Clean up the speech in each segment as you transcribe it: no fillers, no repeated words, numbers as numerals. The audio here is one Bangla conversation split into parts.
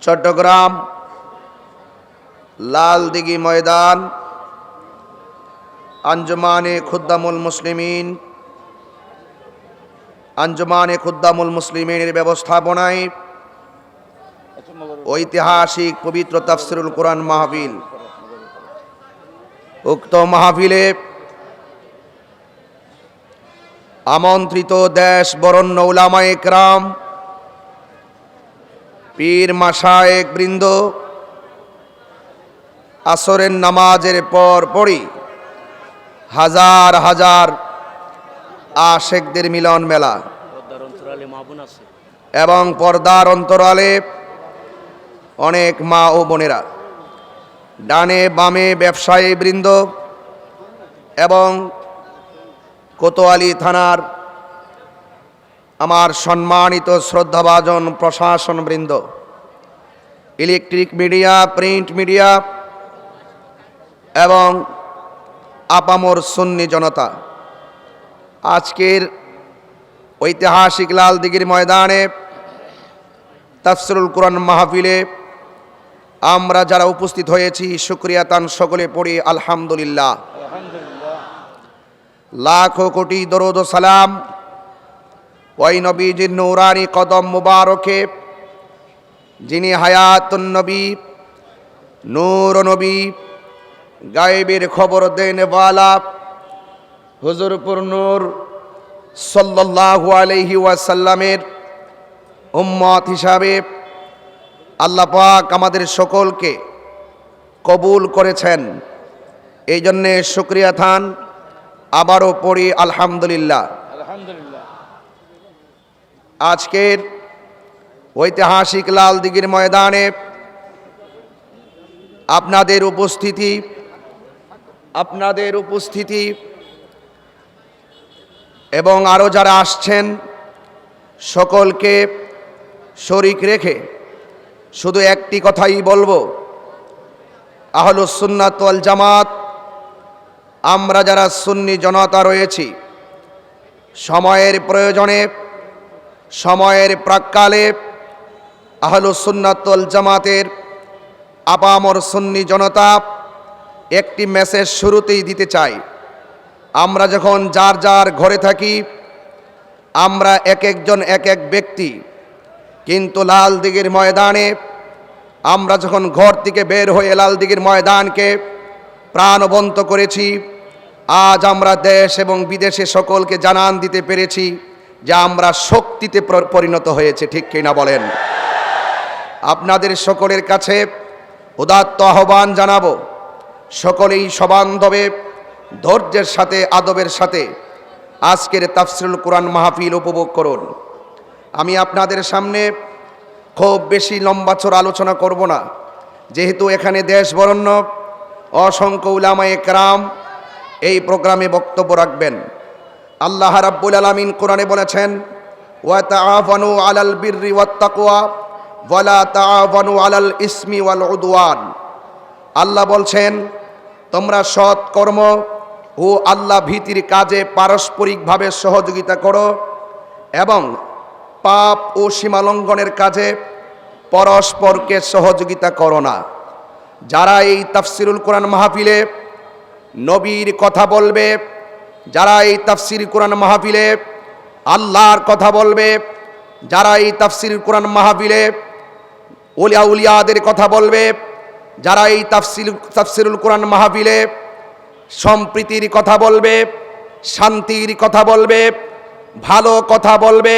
চট্টগ্রাম লালদিঘি ময়দান আঞ্জুমানে খুদ্দামুল মুসলিমিনের ব্যবস্থাপনায় ঐতিহাসিক পবিত্র তাফসিরুল কোরআন মাহফিল। উক্ত মাহফিলে আমন্ত্রিত দেশ বরেণ্য উলামায়ে কেরাম, পীর মাশায়েখ বৃন্দ, আসরের নামাজের পরই হাজার হাজার আশেকদের মিলন মেলা এবং পর্দার অন্তরালে অনেক মা ও বোনেরা, ডানে বামে ব্যবসায়ী বৃন্দ এবং কোতোয়ালি থানার আমার সম্মানিত শ্রদ্ধাভাজন প্রশাসন বৃন্দ, ইলেকট্রিক মিডিয়া, প্রিন্ট মিডিয়া এবং আপামর সুন্নি জনতা, আজকের ঐতিহাসিক লালদিঘির ময়দানে তাফসিরুল কোরআন মাহফিলে আমরা যারা উপস্থিত হয়েছি, শুকরিয়া তান সকলে পড়ি আলহামদুলিল্লাহ। লাখো কোটি দরুদ ও সালাম ওই নবীজির নূরানি কদম মুবারকে, যিনি হায়াতুন নবী, নূর নবী, গায়েবের খবর দেন ওয়ালা হুজুরপুর নূর সাল্লাল্লাহু আলাইহি ওয়াসাল্লামের উম্মত হিসাবে আল্লাহ পাক আমাদের সকলকে কবুল করেছেন। এই জন্যে শুকরিয়া থান আবারও পড়ি আলহামদুলিল্লাহ। আজকের ঐতিহাসিক লালদিঘির ময়দানে আপনাদের উপস্থিতি এবং আরও যারা আসছেন সকলকে শরীক রেখে শুধু একটি কথাই বলবো, আহলুস সুন্নাত ওয়াল জামাত, আমরা যারা সুন্নি জনতা রয়েছি, সময়ের প্রয়োজনে, সময়ের প্রাক্কালে আহলুস সুন্নাত ওয়াল জামাতের আপামর সুন্নি জনতা একটি মেসেজ শুরুতেই দিতে চাই। আমরা যখন যার যার ঘরে থাকি, আমরা এক একজন এক এক ব্যক্তি, কিন্তু লালদিঘির ময়দানে আমরা যখন ঘর থেকে বের হয়ে লালদিঘির ময়দানকে প্রাণবন্ত করেছি, আজ আমরা দেশ এবং বিদেশে সকলকে জানান দিতে পেরেছি যে আমরা শক্তিতে পরিণত হয়েছে। ঠিক কিনা বলেন? আপনাদের সকলের কাছে উদাত্ত আহ্বান জানাবো, সকলেই সবান্ধবে ধৈর্যের সাথে আদবের সাথে আজকের তাফসিরুল কোরআন মাহফিল উপভোগ করুন। আমি আপনাদের সামনে খুব বেশি লম্বা চড়া আলোচনা করব না, যেহেতু এখানে দেশ বরেণ্য অসংখ্য উলামায়ে কেরাম এই প্রোগ্রামে বক্তব্য রাখবেন। আল্লাহ রাব্বুল আলামিন কোরআনে বলেছেন, ওয়া তাআওয়ানু আলাল বিররি ওয়াত তাকওয়া ওয়া লা তাআওয়ানু আলাল ইসমি ওয়াল উদওয়ান। আল্লাহ বলছেন, তোমরা সৎ কর্ম ও আল্লাহ ভীতির কাজে পারস্পরিকভাবে সহযোগিতা করো এবং পাপ ও সীমালঙ্ঘনের কাজে পরস্পরকে সহযোগিতা করো না। যারা এই তাফসিরুল কোরআন মাহফিলে নবীর কথা বলবে, যারা এই তাফসির কোরআন মাহফিলে আল্লাহর কথা বলবে, যারা এই তাফসির কোরআন মাহফিলে ওলিয়া উলিয়াদের কথা বলবে, যারা এই তাফসিরুল কোরআন মাহফিলে সম্প্রীতির কথা বলবে, শান্তির কথা বলবে, ভালো কথা বলবে,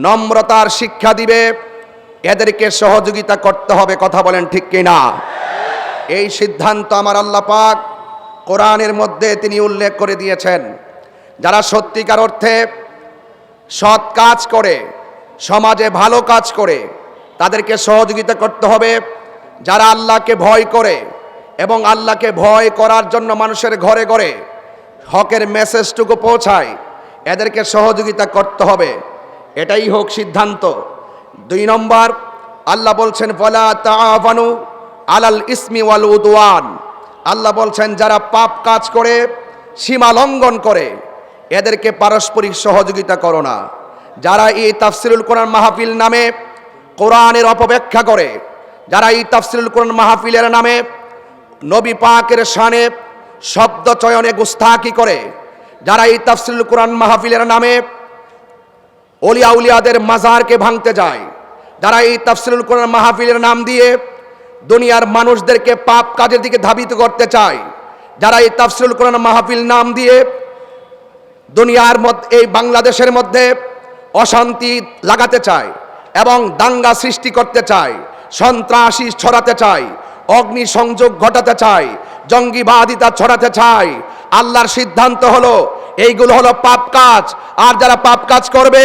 নম্রতার শিক্ষা দিবে, এদেরকে সহযোগিতা করতে হবে। কথা বলেন ঠিক কিনা? এই সিদ্ধান্ত আমার আল্লাহ পাক কোরআনের মধ্যে তিনি উল্লেখ করে দিয়েছেন। যারা সত্যিকার অর্থে সৎ কাজ করে, সমাজে ভালো কাজ করে, তাদেরকে সহযোগিতা করতে হবে। যারা আল্লাহকে ভয় করে এবং আল্লাহকে ভয় করার জন্য মানুষের ঘরে ঘরে হকের মেসেজটুকু পৌঁছায়, এদেরকে সহযোগিতা করতে হবে। এটাই হোক সিদ্ধান্ত। 2 নম্বর, আল্লাহ বলছেন ওয়ালা তাআওয়ানু আলাল ইসমি ওয়াল উদওয়ান। আল্লাহ বলছেন যারা পাপ কাজ করে, সীমা লঙ্ঘন করে, এদেরকে পারস্পরিক সহযোগিতা করো না। যারা এই তাফসিরুল কোরআন মাহফিল নামে কোরআনের অপব্যাখ্যা করে, যারা এই তাফসীরুল কোরআন মাহফিলের নামে নবী পাকের শানে শব্দ চয়নে গুস্তাখি করে, যারা এই তাফসীরুল কোরআন মাহফিলের নামে ওলিয়া উলিয়াদের মাজারকে ভাঙতে যায়, যারা এই তাফসীরুল কোরআন মাহফিলের নাম দিয়ে দুনিয়ার মানুষদেরকে পাপ কাজের দিকে ধাবিত করতে চায়, যারা এই তাফসীরুল কোরআন মাহফিল নাম দিয়ে দুনিয়ার মধ্যে এই বাংলাদেশের মধ্যে অশান্তি লাগাতে চায় এবং দাঙ্গা সৃষ্টি করতে চায়, সন্ত্রাসী ছড়াতে চায়, অগ্নি সংযোগ ঘটাতে চায়, জঙ্গিবাদিতা ছড়াতে চায়, আল্লাহর সিদ্ধান্ত হলো এইগুলো হলো পাপ কাজ। আর যারা পাপ কাজ করবে,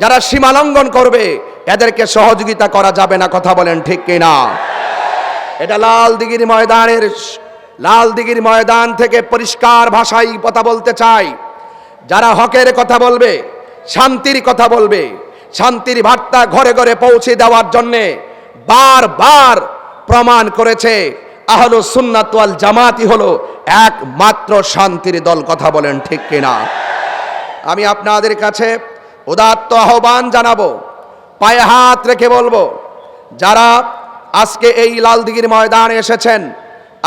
যারা সীমা লঙ্ঘন করবে, এদেরকে সহযোগিতা করা যাবে না। কথা বলেন ঠিক কিনা? এটা লাল দিঘির ময়দান থেকে পরিষ্কার ভাষায় কথা বলতে চাই। যারা হকের কথা বলবে, শান্তির কথা বলবে, শান্তির বার্তা ঘরে ঘরে পৌঁছে দেওয়ার জন্যে বারবার প্রমাণ করেছে আহলুস সুন্নাত ওয়াল জামাতই হলো একমাত্র শান্তির দল। কথা বলেন ঠিক কিনা? আমি আপনাদের কাছে উদাত্ত আহ্বান জানাবো, পায়ে হাত রেখে বলবো, যারা আজকে এই লালদিঘির ময়দানে এসেছেন,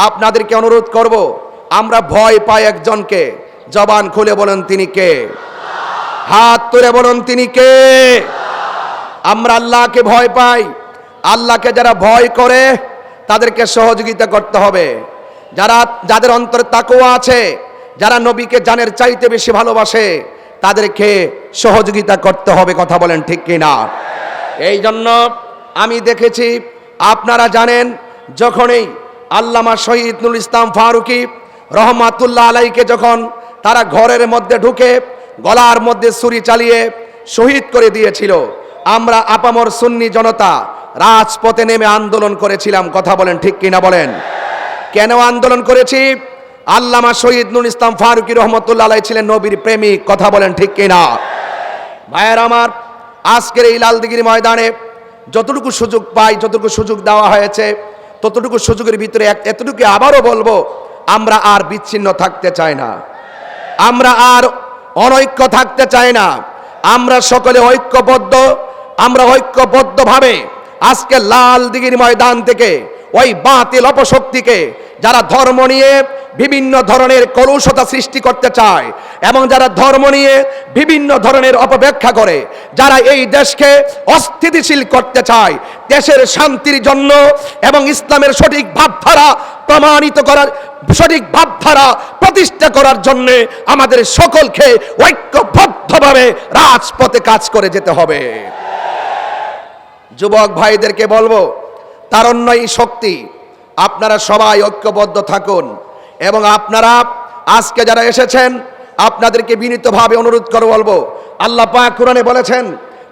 আপনাদেরকে অনুরোধ করব, আমরা ভয় পাই একজনকে। জবান খুলে বলেন তিনি কে? হাত তুলে বলুন তিনি কে? আমরা আল্লাহকে ভয় পাই। আল্লাহকে যারা ভয় করে তাদেরকে সহযোগিতা করতে হবে। যাদের অন্তরে তাকওয়া আছে, যারা নবীকে জানের চাইতে বেশি ভালোবাসে, তাদেরকে সহযোগিতা করতে হবে। কথা বলেন ঠিক কিনা? এই জন্য আমি দেখেছি, আপনারা জানেন, যখনই আল্লামা শহীদ নুরুল ইসলাম ফারুকী রহমাতুল্লাহ আলাইকে যখন তারা ঘরের মধ্যে ঢুকে গলার মধ্যে ছুরি চালিয়ে শহীদ করে দিয়েছিল, আমরা আপামর সুন্নি জনতা রাজপথে নেমে আন্দোলন করেছিলাম। কথা বলেন ঠিক কিনা? বলেন কেন আন্দোলন করেছি? আল্লামা শহীদ নুরুল ইসলাম ফারুকী রহমাতুল্লাহ আলাইহি ছিলেন নবীর প্রেমিক। কথা বলেন ঠিক কিনা? ভাইয়ের আমার, আজকের এই লালদিঘির ময়দানে যতটুকু সুযোগ পাই, যতটুকু সুযোগ দেওয়া হয়েছে, ততটুকু সুযোগের ভিতরে এতটুকু আবারও বলবো, আমরা আর বিচ্ছিন্ন থাকতে চাই না, আমরা আর অনৈক্য থাকতে চাই না। আমরা সকলে ঐক্যবদ্ধ, আমরা ঐক্যবদ্ধভাবে আজকে লালদিঘির ময়দান থেকে ওই বাতিল অপশক্তিকে, যারা ধর্ম নিয়ে বিভিন্ন ধরনের কলুষতা সৃষ্টি করতে চায় এবং যারা ধর্ম নিয়ে বিভিন্ন ধরনের অপব্যাখ্যা করে, যারা এই দেশকে অস্থিতিশীল করতে চায়, দেশের শান্তির জন্য এবং ইসলামের সঠিক ভাবধারা প্রমাণিত করার, সঠিক ভাবধারা প্রতিষ্ঠা করার জন্য আমাদের সকলকে ঐক্যবদ্ধভাবে রাজপথে কাজ করে যেতে হবে। যুবক ভাইদেরকে বলবো, তারুণ্যই শক্তি, আপনারা সবাই ঐক্যবদ্ধ থাকুন। এবং আপনারা আজকে যারা এসেছেন, আপনাদেরকে বিনীতভাবে অনুরোধ করে বলবো, আল্লাহ পাক কোরআনে বলেছেন,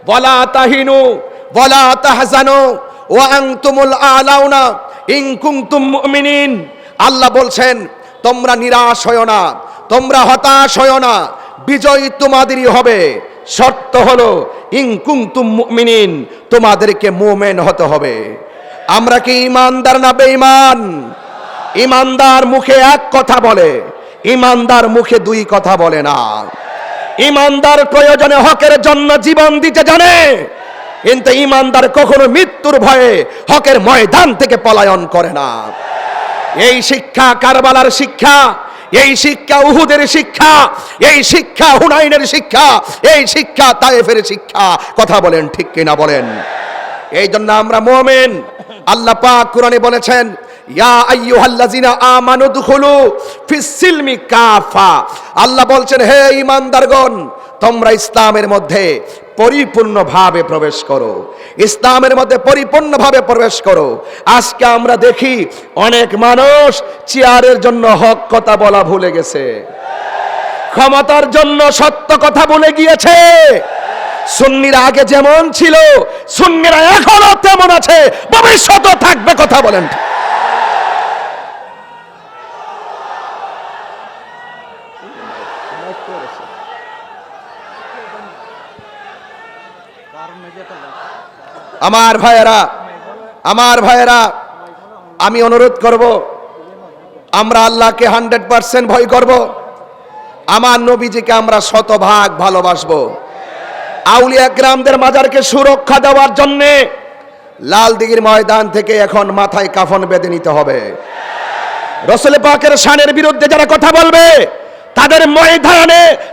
ওয়ালা তাহিনু ওয়ালা তাহজানু ওয়া আনতুমুল আলাউনা ইন কুনতুম মুমিনিন। আল্লাহ বলছেন, তোমরা নিরাশ হয়ো না, তোমরা হতাশ হয়ো না, বিজয় তোমাদেরই হবে। শর্ত হলো ইন কুনতুম মুমিনিন, তোমাদেরকে মুমিন হতে হবে। আমরা কি ঈমানদার না বেঈমান? ঈমানদার মুখে এক কথা বলে, ঈমানদার মুখে দুই কথা বলে না। ঈমানদার প্রয়োজনে হকের জন্য জীবন দিতে জানে, কিন্তু ঈমানদার কখনো মৃত্যুর ভয়ে হকের ময়দান থেকে পলায়ন করে না। এই শিক্ষা কারবালার শিক্ষা, এই শিক্ষা উহুদের শিক্ষা, এই শিক্ষা হুনাইনের শিক্ষা, এই শিক্ষা তায়েফের শিক্ষা। কথা বলেন ঠিক কিনা? বলেন। এই জন্য আমরা মুমিন। আল্লাহ পাক কোরআনে বলেছেন, ইয়া আইয়ুহাল্লাযিনা আমানু দুখুলু ফিস-সিলমি কাফা। আল্লাহ বলছেন, হে ঈমানদারগণ, তোমরা ইসলামের মধ্যে পরিপূর্ণভাবে প্রবেশ করো, ইসলামের মধ্যে পরিপূর্ণভাবে প্রবেশ করো। আজকে আমরা দেখি অনেক মানুষ চেয়ারের জন্য হক কথা বলা ভুলে গেছে, ক্ষমতার জন্য সত্য কথা ভুলে গিয়েছে। সুন্নিরা আগে যেমন ছিল, সুন্নিরা এখনো তেমন আছে, ভবিষ্যতেও থাকবে। কথা বলেন। আমার ভাইয়েরা, আমি অনুরোধ করব, আমরা আল্লাহকে 100% ভয় করব, আমার নবীজিকে আমরা শতভাগ ভালোবাসবো। আউলিয়া কিরামদের মাজারকে সুরক্ষা দেওয়ার জন্য লাল দিঘির ময়দান থেকে এখন মাথায় কাফন বেঁধে নিতে হবে। রাসূল পাকের শানের বিরুদ্ধে যারা কথা বলবে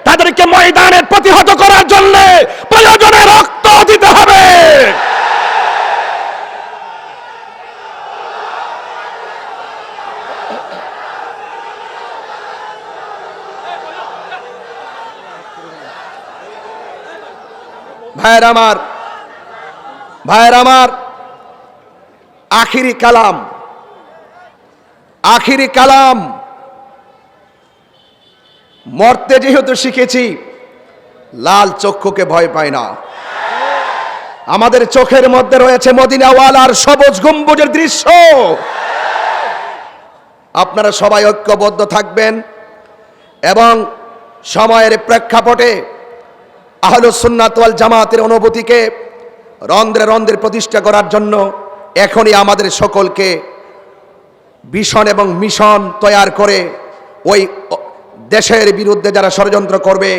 তাদেরকে ময়দানে প্রতিহত করার জন্য প্রয়োজনে রক্ত দিতে হবে। ভাইয়ের আমার আখিরি কালাম মরতে যেহেতু শিখেছি, লাল চক্ষুকে ভয় পায় না। আমাদের চোখের মধ্যে রয়েছে মদিনাওয়ালার সবুজ গম্বুজের দৃশ্য। আপনারা সবাই ঐক্যবদ্ধ থাকবেন এবং সময়ের প্রেক্ষাপটে আহলুস সুন্নাত ওয়াল জামাতের অনুভূতিকে রন্ধ্রে রন্ধ্রে প্রতিষ্ঠা করার জন্য এখনই আমাদের সকলকে ভিশন এবং মিশন তৈরি করে ওই দেশের বিরুদ্ধে যারা ষড়যন্ত্র করবে,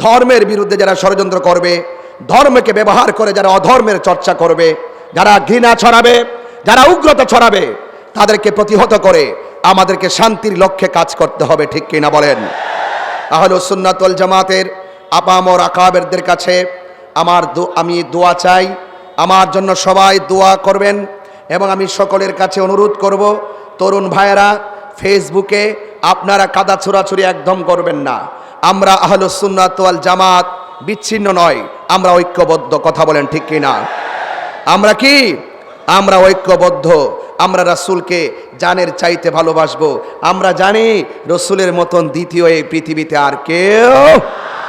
ধর্মের বিরুদ্ধে যারা ষড়যন্ত্র করবে, ধর্মকে ব্যবহার করে যারা অধর্মের চর্চা করবে, যারা ঘৃণা ছড়াবে, যারা উগ্রতা ছড়াবে, তাদেরকে প্রতিহত করে আমাদেরকে শান্তির লক্ষ্যে কাজ করতে হবে। ঠিক কিনা বলেন? আহলুস সুন্নাত ওয়াল জামাতের আপামর আকাবেরদের কাছে আমি দোয়া চাই, আমার জন্য সবাই দোয়া করবেন। এবং আমি সকলের কাছে অনুরোধ করব, তরুণ ভাইয়েরা ফেসবুকে আপনারা কাদা ছোড়াছুড়ি একদম করবেন না। আমরা আহলুস সুন্নাত ওয়াল জামাত বিচ্ছিন্ন নয়, আমরা ঐক্যবদ্ধ। কথা বলেন ঠিক কিনা? আমরা ঐক্যবদ্ধ। আমরা রাসূলকে জানের চাইতে ভালোবাসবো। আমরা জানি রাসূলের মতন দ্বিতীয় এই পৃথিবীতে আর কেউ